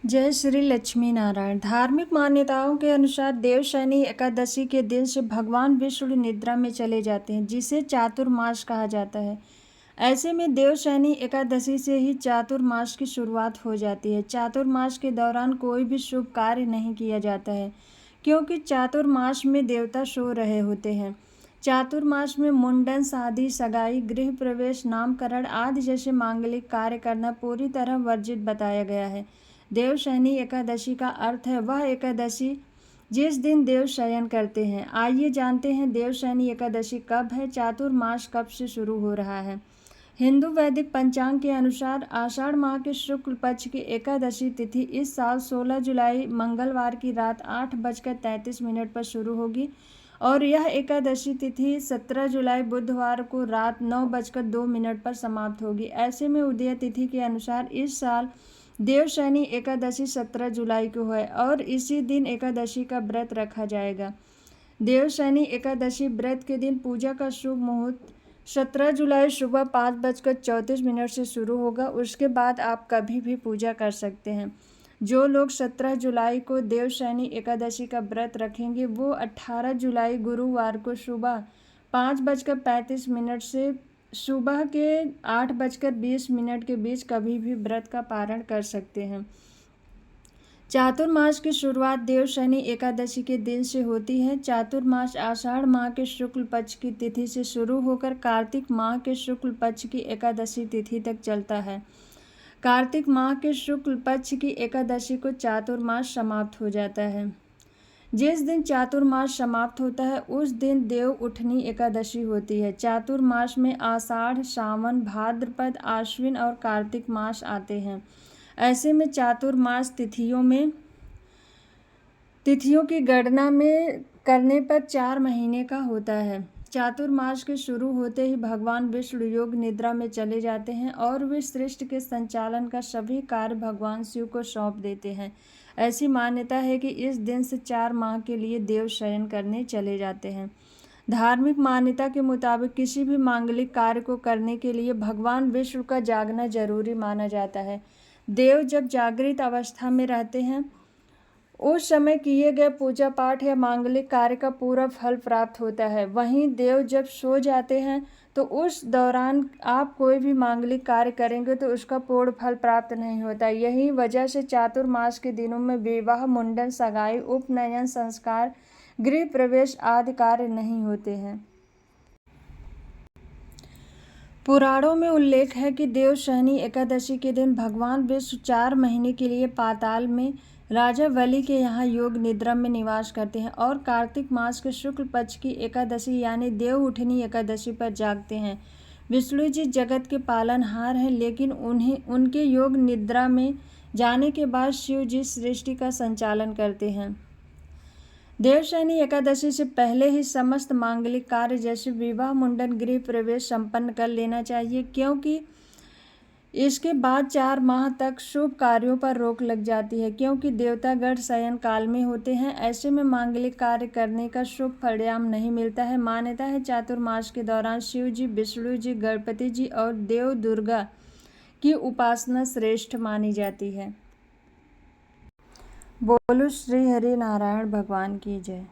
जय श्री लक्ष्मी नारायण। धार्मिक मान्यताओं के अनुसार देवशयनी एकादशी के दिन से भगवान विष्णु निद्रा में चले जाते हैं, जिसे चातुर्मास कहा जाता है। ऐसे में देवशयनी एकादशी से ही चातुर्मास की शुरुआत हो जाती है। चातुर्मास के दौरान कोई भी शुभ कार्य नहीं किया जाता है, क्योंकि चातुर्मास में देवता सो रहे होते हैं। चातुर्मास में मुंडन, शादी, सगाई, गृह प्रवेश, नामकरण आदि जैसे मांगलिक कार्य करना पूरी तरह वर्जित बताया गया है। देवशयनी एकादशी का अर्थ है वह एकादशी जिस दिन देव शयन करते हैं। आइए जानते हैं देवशयनी एकादशी कब है, चातुर्मास कब से शुरू हो रहा है। हिंदू वैदिक पंचांग के अनुसार आषाढ़ माह के शुक्ल पक्ष की एकादशी तिथि इस साल 16 जुलाई मंगलवार की रात 8:33 पर शुरू होगी और यह एकादशी तिथि 17 जुलाई बुधवार को रात 9:02 पर समाप्त होगी। ऐसे में उदय तिथि के अनुसार इस साल देवशयनी एकादशी 17 जुलाई को है और इसी दिन एकादशी का व्रत रखा जाएगा। देवशयनी एकादशी व्रत के दिन पूजा का शुभ मुहूर्त 17 जुलाई सुबह 5:34 से शुरू होगा। उसके बाद आप कभी भी पूजा कर सकते हैं। जो लोग 17 जुलाई को देवशयनी एकादशी का व्रत रखेंगे वो 18 जुलाई गुरुवार को सुबह 5:35 से सुबह के 8:20 के बीच कभी भी व्रत का पारण कर सकते हैं। चातुर्मास की शुरुआत देवशयनी एकादशी के दिन से होती है। चातुर्मास आषाढ़ माह के शुक्ल पक्ष की तिथि से शुरू होकर कार्तिक माह के शुक्ल पक्ष की एकादशी तिथि तक चलता है। कार्तिक माह के शुक्ल पक्ष की एकादशी को चातुर्मास समाप्त हो जाता है। जिस दिन चातुर्मास समाप्त होता है उस दिन देव उठनी एकादशी होती है। चातुर्मास में आषाढ़, सावन, भाद्रपद, आश्विन और कार्तिक मास आते हैं। ऐसे में चातुर्मास तिथियों की गणना में करने पर 4 महीने का होता है। चातुर्मास के शुरू होते ही भगवान विष्णु योग निद्रा में चले जाते हैं और वे सृष्टि के संचालन का सभी कार्य भगवान शिव को सौंप देते हैं। ऐसी मान्यता है कि इस दिन से 4 माह के लिए देव शयन करने चले जाते हैं। धार्मिक मान्यता के मुताबिक किसी भी मांगलिक कार्य को करने के लिए भगवान विष्णु का जागना जरूरी माना जाता है। देव जब जागृत अवस्था में रहते हैं उस समय किए गए पूजा पाठ या मांगलिक कार्य का पूरा फल प्राप्त होता है। वहीं देव जब सो जाते हैं तो उस दौरान आप कोई भी मांगलिक कार्य करेंगे तो उसका पूर्ण फल प्राप्त नहीं होता। यही वजह से चातुर्मास के दिनों में विवाह, मुंडन, सगाई, उपनयन, संस्कार, गृह प्रवेश आदि कार्य नहीं होते हैं। पुराणों में उल्लेख है कि देवशयनी एकादशी के दिन भगवान विष्णु 4 महीने के लिए पाताल में राजा बलि के यहाँ योग निद्रा में निवास करते हैं और कार्तिक मास के शुक्ल पक्ष की एकादशी यानी देव उठनी एकादशी पर जागते हैं। विष्णु जी जगत के पालनहार हैं, लेकिन उनके योग निद्रा में जाने के बाद शिव जी सृष्टि का संचालन करते हैं। देवशयनी एकादशी से पहले ही समस्त मांगलिक कार्य जैसे विवाह, मुंडन, गृह प्रवेश संपन्न कर लेना चाहिए, क्योंकि इसके बाद 4 माह तक शुभ कार्यों पर रोक लग जाती है, क्योंकि देवतागण शयन काल में होते हैं। ऐसे में मांगलिक कार्य करने का शुभ परिणाम नहीं मिलता है। मान्यता है चातुर्मास के दौरान शिव जी, विष्णु जी, गणपति जी और देव दुर्गा की उपासना श्रेष्ठ मानी जाती है। बोलो श्री हरि नारायण भगवान की जय।